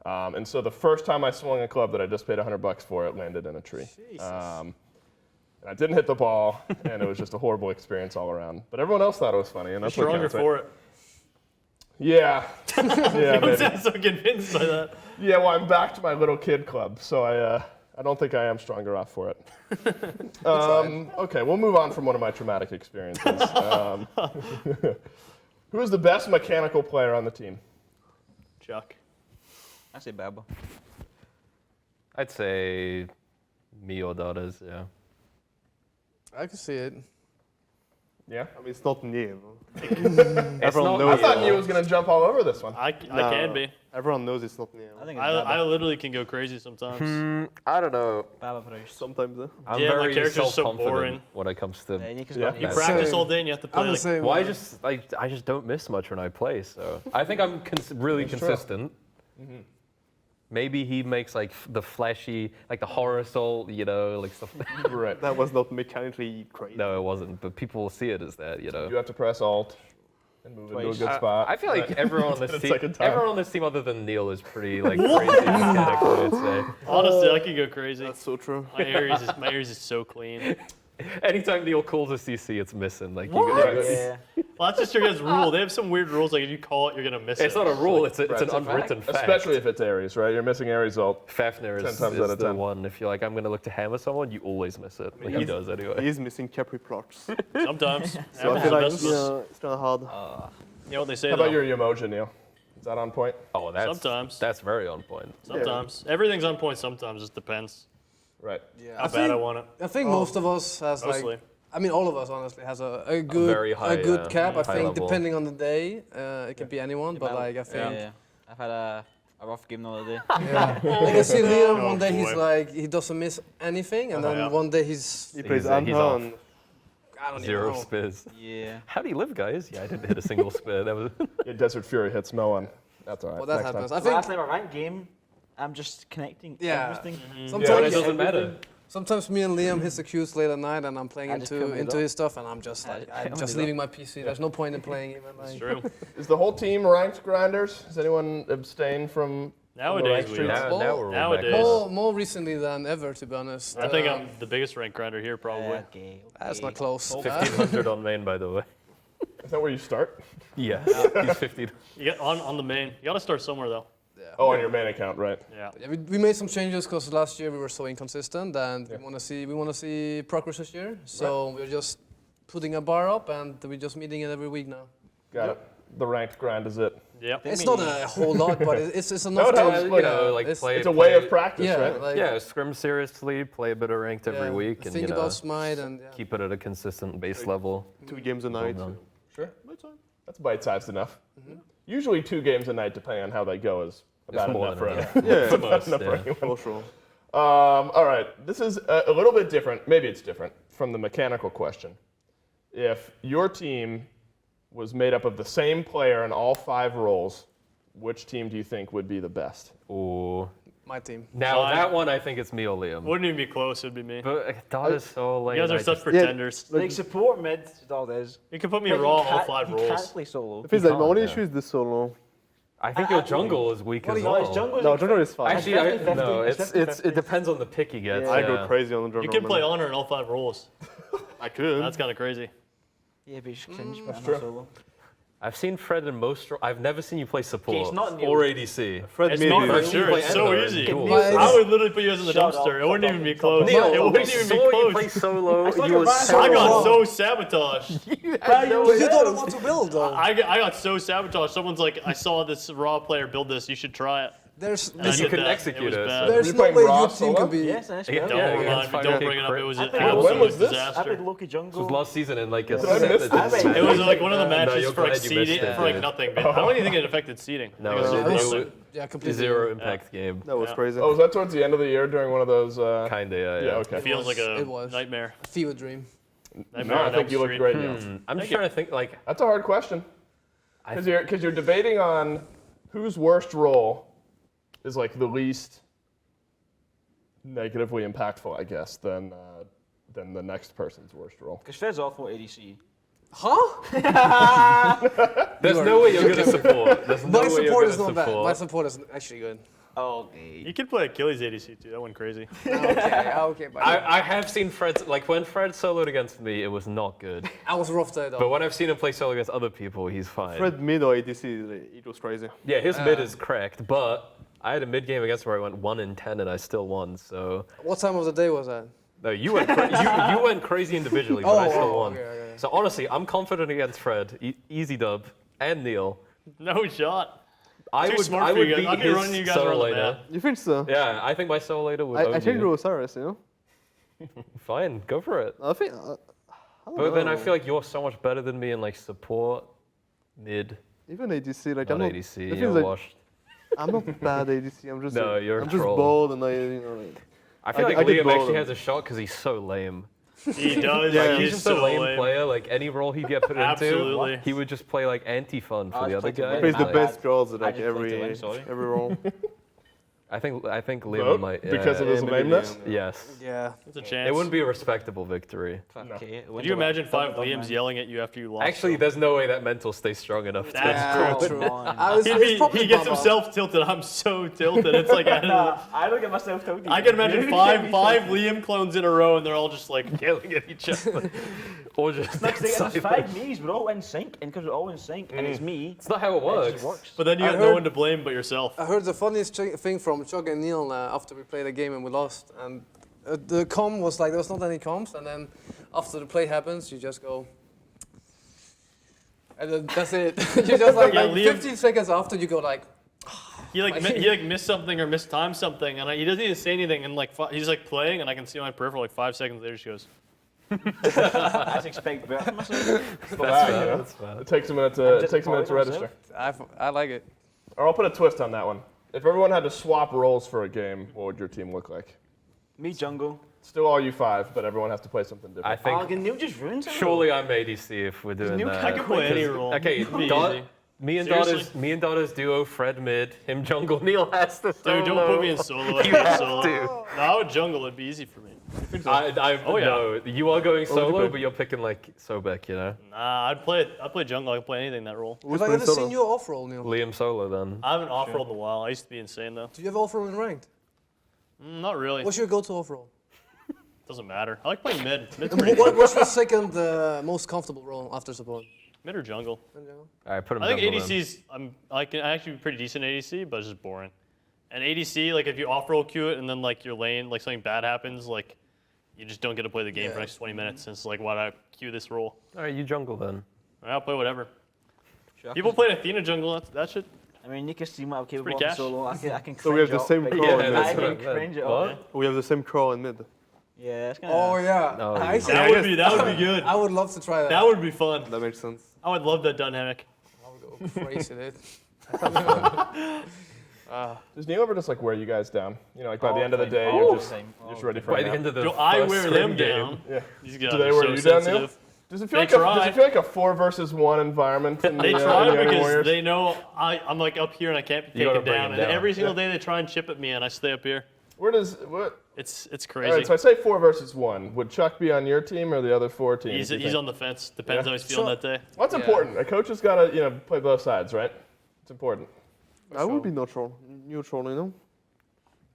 And so the first time I swung a club that I just paid $100 for, it landed in a tree. And I didn't hit the ball, and it was just a horrible experience all around. But everyone else thought it was funny, and that's what Stronger counts, right? for it. Yeah. Yeah, Don't maybe. sound so convinced by that. Yeah, well, I'm back to my little kid club, so I don't think I am stronger off for it. Okay, we'll move on from one of my traumatic experiences. Who is the best mechanical player on the team? Chuck. I say Baba. I'd say me or daughters. Yeah. I can see it. Yeah? I mean, it's not new. Everyone Everyone I knows thought it. Neil was going to jump all over this one. I can be. Everyone knows it's not new. I think it's I Baba. literally can go crazy sometimes. I don't know. Baba first. Sometimes, I'm Yeah, my very character's so self-confident boring. when it comes to. Yeah, Nika's Yeah. got You that. practice Same. all day and you have to play I'm the like same. Well, way. I just don't miss much when I play. So I think I'm really That's true. consistent. Maybe he makes like the flashy, like the horror soul, you know, like stuff. Right. That was not mechanically crazy. No, it wasn't. But people will see it as that, you know. You have to press Alt and move into a good spot. I feel like everyone on this The team, second time. everyone on this team other than Neil is pretty like crazy mechanically, I'd say. honestly, I could go crazy. That's so true. My Aries is so clean. Anytime Neil calls a CC, it's missing. Like you What? guys, Yeah. Well, that's just your guys' rule. They have some weird rules, like if you call it, you're gonna miss it. it's not a rule. It's an Right. unwritten fact. Especially if it's Aries, right? You're missing Aries Alt. Fafnir 10 is, times is out of the 10. one. If you're like, I'm going to look to hammer someone, you always miss it. Like, he does anyway. He is missing Capri plots. Sometimes. So I Happens feel to like best of us. it's kind of hard. You know what they say How about though? your emoji, Neil? Is that on point? Oh, Sometimes. that's very on point. Sometimes. Everything's on point sometimes, just depends Right. Yeah, how bad I want it. I think most of us has Mostly. like. I mean, all of us honestly has a good very high, good cap. I high think level. depending on the day, it can be anyone. But like I think, Yeah. I've had a rough game the other day. yeah. Like I see Liam Oh, one day he's boy. like he doesn't miss anything, and then Yeah. one day he's He plays he's off. Anton. I don't even Zero know. spiz. Yeah. How do you live, guys? Yeah, I didn't hit a single spin. That was. Yeah, Desert Fury hits no one. That's all right. Well, that Next time. happens. I think Last time I ranked game, I'm just connecting Yeah. everything. Yeah, sometimes it doesn't matter. sometimes me and Liam hits the queues late at night, and I'm playing I just kill me into up. his stuff, and I'm just like I'm kill just me leaving my PC. There's no point in playing even. It's Like, true. Is the whole team ranked grinders? Does anyone abstain from Nowadays the we rank are. streaks? Now we're all Nowadays. back. more recently than ever, to be honest. I think I'm the biggest rank grinder here, probably. Okay. That's not close. 1500 on main, by the way. Is that where you start? Yes, he's 15. You get on the main. You gotta start somewhere though. Oh, on your main account, right? Yeah. Yeah, we made some changes because last year we were so inconsistent, and we want to see progress this year. So we're just putting a bar up, and we're just meeting it every week now. Got it. The ranked grind is it. Yeah. It's not a whole lot, but it's enough. it to, helps, You know, like it's- play. It's a way play- of practice, Yeah, right? like Yeah, scrim seriously, play a bit of ranked every yeah, week, and think you know, about Smite and keep it at a consistent base level. 2 games a night. done. Sure. That's bite-sized enough. Usually 2 games a night, depending on how they go, is about more enough than for enough. anyone. Yeah, About enough for yeah. anyone. for sure. All right, this is a little bit different. Maybe it's different from the mechanical question. If your team was made up of the same player in all 5 roles, which team do you think would be the best? Ooh. my team. Now Mine. that one, I think it's me or Liam. Wouldn't even be close. It'd be me. But Dot is so lame. You guys I are such just- pretenders. Like support mid, it's all it is. You can put me Like, raw you on all can't- 5 you can't roles. play solo. It feels like my can't, only yeah. issue is the solo. I think your jungle is weak as No, well. his jungle is No, jungle is fine. Actually, It's 50-50, no, it's it 50-50. depends on the pick he gets. Yeah. I yeah. go crazy on the jungle. You can play man. honor in all 5 roles. I could. That's kind of crazy. Yeah, but he's cringe, but I'm true. not solo. I've seen Fred in most. I've never seen you play support it's not Neil. or ADC. Fred It's maybe. not for I've seen you sure. play It's so Ender easy. and duels. But I would literally put you guys in the Shut dumpster. up. It wouldn't even be Stop. close. Neil, It wouldn't I even saw be you play close. solo. thought You you were were so I got wrong. so sabotaged. But But you don't know what to build though. I got so sabotaged. Someone's like, I saw this raw player build this. You should try it. There's And I You did couldn't that. execute was it, bad. so- there's You're no playing way raw your team solo? can be. Yes, and Yeah, Don't yeah, remind against me. Don't fucking bring it up. It was an When absolute was this? I disaster. played Loki This jungle. was last season in like a Did I set miss that this? didn't It was like one of the No, matches you're for like glad you missed seeding, it, for like dude. nothing. But I don't even think it affected seeding. No, I think it it was was Yeah, completely. zero impact game. That was Yeah. crazy. Oh, was that towards the end of the year during one of those? Kinda, yeah. Yeah, okay. It feels like It a was. nightmare. Fever dream. Nightmare No, I on think Elm you look Street. great now. I'm just trying to think like That's a hard question. Because you're debating on whose worst role is like the least negatively impactful, I guess, than the next person's worst role. Because Fred's awful at ADC. Huh? there's no way you're gonna support. There's no My way you're support is gonna not bad. My support. support is actually good. Oh, You could play Achilles ADC too. That went crazy. Okay, but I have seen Fred like when Fred soloed against me, it was not good. I was rough there though. But when I've seen him play solo against other people, he's fine. Fred mid or ADC, it was crazy. Yeah, his mid is cracked, but I had a mid game against where I went 1 in 10 and I still won. So What time of the day was that? no, you went you went crazy individually, but I still won. okay. So honestly, I'm confident against Fred, easy dub, and Neil. No shot. I Too would smart I for would you guys. beat I'd be his running you guys solo around the later. map. You think so? Yeah, I think my solo later would I own think you. Osiris, you know? Fine, go for it. I think. But then I feel like you're so much better than me in like support, mid, Even ADC, like not I'm not. ADC. the You're thing is, like, washed. I'm not bad ADC. I'm just. No, like, you're a I'm just troll. bold and like. I feel like I get Liam bored actually of has a shot because he's so lame. He does. Yeah, Like, He's he's just so a lame, lame. player. Like any role he'd get put Absolutely. into, he would just play like anti-fun for I the just other play to guy. win. Plays the Like- best girls at I like just play to win, sorry. every role. I think Liam Vote? might Because of his maybe lameness? Liam, Yes. Yeah. It's a chance. It wouldn't be a respectable victory. Okay. Could you imagine 5 Liams yelling at you after you lost? Actually, there's no way that mental stays strong enough. To That's Oh, true. come on. He gets himself tilted. I'm so tilted. It's like I don't get myself tilted. I can imagine five Liam clones in a row, and they're all just like yelling at each other, or just. Next thing, silent. it's 5 me's, we're all in sync, and because we're all in sync, and it's me, It's not how it it works. just works. But then you I got no heard- one to blame but yourself. I heard the funniest thing from Chug and Neil after we played a game and we lost. And the comm was like, there was not any comms. And then after the play happens, you just go. And then that's it. You just like, Yeah, like Liam- 15 seconds after, you go like, He like missed something or mistimed something, and he doesn't even say anything. And like he's like playing, and I can see on my peripheral like 5 seconds later, she goes. I just expect better from myself. That's fair, you know? That's fair. It takes a minute I'm to just register. I like it. Or I'll put a twist on that one. If everyone had to swap roles for a game, what would your team look like? Me jungle. Still all you 5, but everyone has to play something different. I think Oh, Neil just ruins it. surely I'm ADC if we're doing Neil that. I could play any Because- role. Okay, It'd be Dot, easy. me Seriously? and Daughter's duo, Fred mid, him jungle, Neil has to Dude, don't put me in solo. I'd go solo. No, I would jungle. It'd be easy for me. Oh, yeah. No, you are going would you solo, pick? but you're picking like Sobek, you know? Nah, I'd play jungle. I'd play anything in that role. Who's Have I playing ever solo? seen you off roll, Neil? Liam solo then. I haven't off rolled in a while. I used to be insane though. Do you have off roll in ranked? Not really. What's your go to off roll? Doesn't matter. I like playing mid. Mid's And pretty what's your second most comfortable role after support? mid or jungle. All right, put him I think jungle then. ADC's. I can actually be pretty decent at ADC, but it's just boring. And ADC, like if you off roll queue it and then like your lane, like something bad happens, like you just don't get to play the game for the next 20 minutes. And it's like, why'd I queue this role? All right, you jungle then. I'll play whatever. Sure. People playing Athena jungle. That shit. I mean, you can see what I'm capable pretty of cash. solo. I can So we have cringe the up, same like, call Yeah, in that's I mid. what I can meant. cringe it What? up. We have the same crawl in mid. Yeah, that's Oh yeah. No, I, you- That would be good. I would love to try that. That would be fun. That makes sense. I would love that dynamic. I would go crazy, dude. Does Neil ever just like wear you guys down? You know, like by the end of the day, All you're the just time. ready for By a the nap. end of the Do I first wear scrim them game. down? Yeah. These guys Do they are wear so you down, Neil? sensitive. Does it feel They like does try. it feel like a 4 versus 1 environment? In They the, try in the Oni because Warriors? they know I'm like up here and I can't be You gotta taken bring down. him And down. every single day they try and chip at me and I stay up here. Where does what? It's All crazy. right, so I say 4 versus 1. Would Chuck be on your team or the other 4 teams? He's you think? on the fence. Depends Yeah. how he's feeling So- that day. Well, that's Yeah. important. A coach has got to play both sides, right? It's important. I would be neutral, you know.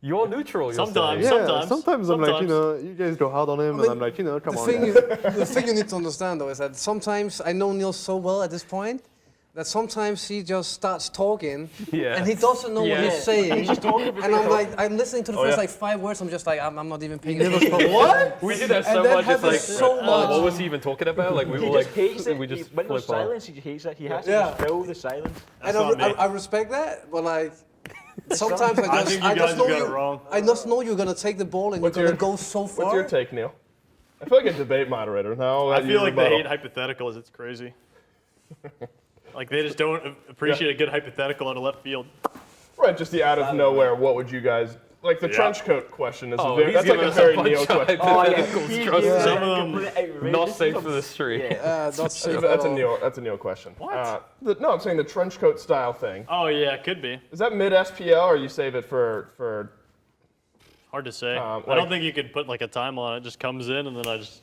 You're neutral. Sometimes. Yeah, sometimes I'm like, Sometimes. you guys go hard on him, and I'm like, come on. The thing you need to understand though is that sometimes I know Neil so well at this point that sometimes he just starts talking and he doesn't know what he's saying. And I'm like, I'm listening to the first like 5 words. I'm just like, I'm not even paying attention. What? We did that And so that much. It's like, happens so much. what was he even talking about? Like we He were just like, hates it. we just When there's flip off. silence, he hates it. He has to Yeah. just fill the silence. And That's not me. I respect that, but like sometimes I think you guys have got it wrong. I just know you're gonna take the ball and you're gonna go so far. What's your take, Neil? I feel like a debate moderator. Now I feel like they hate hypotheticals. It's crazy. Like they just don't appreciate a good hypothetical in a left field. Right, just the out of nowhere. What would you guys like? The trench coat question is Oh, that's like a very Neil question. Some of them Not safe for the street. That's safe That's at a all. Neil. That's a Neil question. What? No, I'm saying the trench coat style thing. Oh yeah, it could be. Is that mid SPL or you save it for? Hard to say. I like- don't think you could put like a time on it. It just comes in and then I just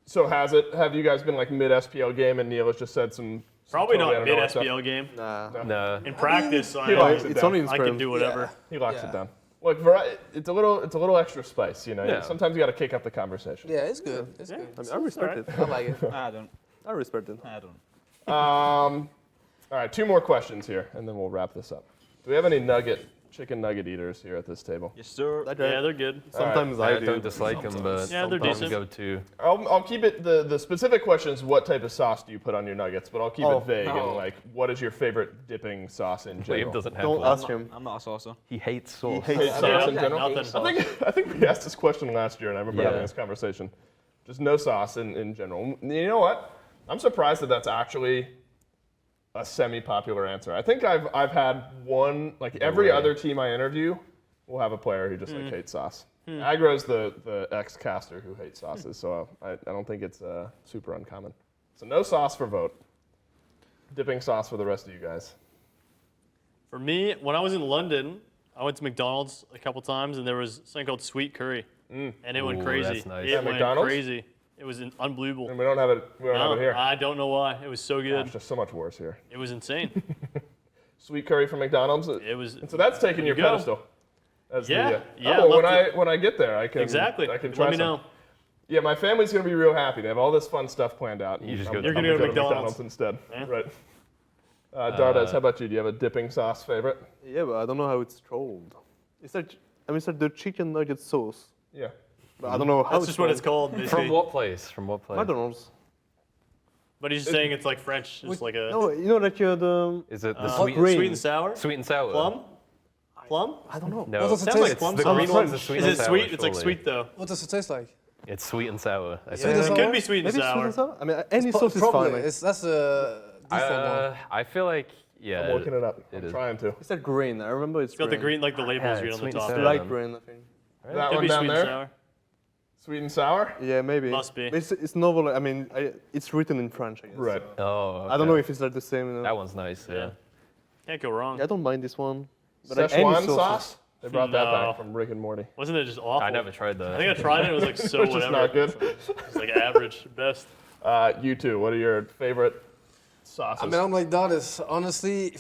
So have you guys been like mid SPL game and Neil has just said some? probably totally not out of nowhere mid stuff? SPL game. Nah. No. In practice, He likes it It's down. only in I can scrim. do whatever. He locks Yeah. it down. Look, it's a little extra spice, you know. Yeah. Sometimes you got to kick up the conversation. Yeah, it's good. It's good. I mean, I respect it. I like it. I don't. I respect it. I don't. All right, 2 more questions here, and then we'll wrap this up. Do we have any chicken nugget eaters here at this table? Yes, sir. Yeah, they're good. Sometimes I I do. don't dislike them, but Yeah, they're sometimes decent. go to. I'll keep it. The specific question is what type of sauce do you put on your nuggets, but I'll keep it vague and like what is your favorite dipping sauce in Dave general? doesn't have Don't one. ask him. I'm not a saucer. He hates sauce. Hate sauce in general. Nothing. I think we asked this question last year, and I remember Yeah. having this conversation. Just no sauce in general. You know what? I'm surprised that that's actually a semi-popular answer. I think I've had one, like every way. other team I interview will have a player who just like hates sauce. Aggro's the ex-caster who hates sauces, so I don't think it's super uncommon. So no sauce for vote. Dipping sauce for the rest of you guys. For me, when I was in London, I went to McDonald's a couple times and there was something called sweet curry, and it went Ooh, crazy. that's nice. It At went McDonald's? crazy. It was unbelievable. And we don't have it. We don't have it here. I don't know why. It was so good. It's just so much worse here. It was insane. Sweet curry from McDonald's. It was And so that's taking your you go. pedestal. As Yeah, the, yeah, Oh, love when I get there, I can exactly. I can try Let me some. know. Yeah, my family's gonna be real happy. They have all this fun stuff planned out. You just I'm- go to- You're I'm gonna go to McDonald's. instead. Yeah. Right. Dardes, how about you? Do you have a dipping sauce favorite? Yeah, but I don't know how it's called. It's like, it's like the chicken nugget sauce. Yeah. But I don't know how That's just what it's called, basically. From what place? From what place? McDonald's. But he's just saying it's like French, just like a No, you know, like the. Is it the sweet, sweet, sweet and sour. sweet and sour? Plum? Plum? I don't know. No. What does it Sounds taste like like? plum. The sauce. green one's the sweet Is and it sour. sweet? It's like surely. sweet though. What does it taste like? It's sweet and sour. I Sweet and think. sour? It could be sweet and Maybe sweet sour. and sour? I mean, any sauce is Probably. fine. Like, That's the default one. I feel like yeah. I'm looking it up. it I'm is. trying to. it's that green. I remember it's It's got the green, like the labels Yeah, green it's on the sweet and top. sour. Light green, I think. That Could one be down sweet and there. sour. Sweet and sour. Yeah, maybe. Must be. But it's novel. I mean, it's written in French, I guess. Right. Oh. I don't know if it's like the same. You know. That one's nice. Yeah. Can't go wrong. I don't mind this one. But like any Szechuan sauces. sauce. They brought that No. back from Rick and Morty. Wasn't it just awful? I never tried that. I think I tried it. It was like so Which is whatever. not good. It's like average, best. You two, what are your favorite sauces? I mean, I'm like that. Is honestly,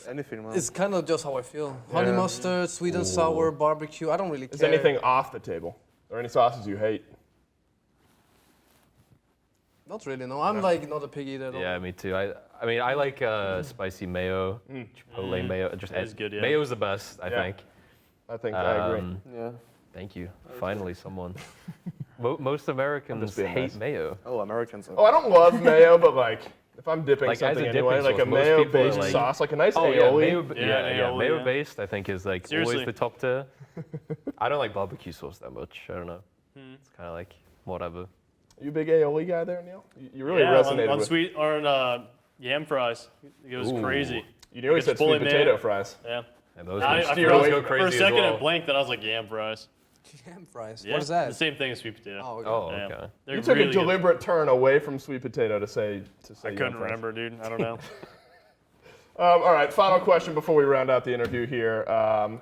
Anything, man. it's kind of just how I feel. Honey mustard, sweet and sour, barbecue. I don't really care. Is anything off the table? Are any sauces you hate? Not really. No, I'm like not a pig eater at all. Yeah, me too. I mean, I like spicy mayo, chipotle mayo. Just That is good, yeah. Mayo's the best, I Yeah. think. I think I agree. Yeah. Thank you. Finally, someone. Most Americans being hate nice. mayo. Oh, Americans. Oh, I don't love mayo, but like if I'm dipping Like, as something a anyway, dipping like a sauce, most people are mayo-based like- sauce, like a nice Oh yeah, aioli. mayo. aioli, Mayo yeah. based. I think is like Seriously. always the top tier. I don't like barbecue sauce that much. I don't know. It's kind of like whatever. You a big aioli guy there, Neil? You really Yeah, resonated on with. sweet or yam fries. It was Ooh. crazy. You nearly It's said fully sweet potato mayo. fries. Yeah. And those I, go, I, steer for, away go for crazy a as second well. it blanked, then I was like yam fries. Ham fries. Yeah, What is that? The same thing as sweet potato. Oh, okay. Oh, Yeah. okay. They're You took really a good. deliberate turn away from sweet potato to say I yam couldn't fries. remember, dude. I don't know. All right, final question before we round out the interview here.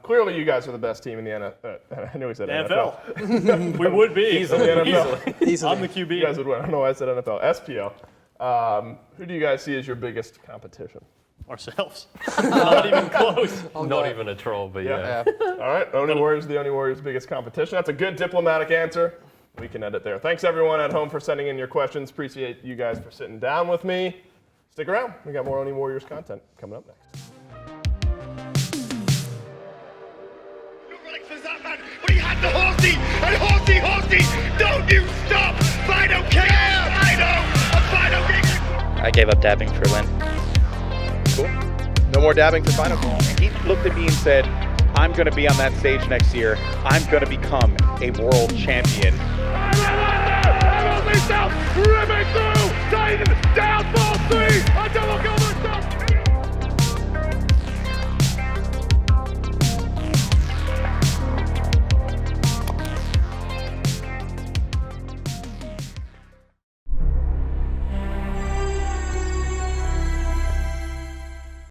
Clearly, you guys are the best team in the NFL. I knew he said NFL. NFL. We would be. In the NFL. Easily. I'm the QB. You guys would win. I don't know why I said NFL. SPL. Who do you guys see as your biggest competition? ourselves. Not even close. Not even a troll, but yeah. All right, Oni Warriors, the Oni Warriors' biggest competition. That's a good diplomatic answer. We can edit there. Thanks everyone at home for sending in your questions. Appreciate you guys for sitting down with me. Stick around. We got more Oni Warriors content coming up next. You're running for that man, but he had the horsey, and horsey, don't you stop! Fido care! Fido king! I gave up dabbing for Lynn. Cool. No more dabbing for Final. He looked at me and said, I'm going to be on that stage next year. I'm going to become a world champion.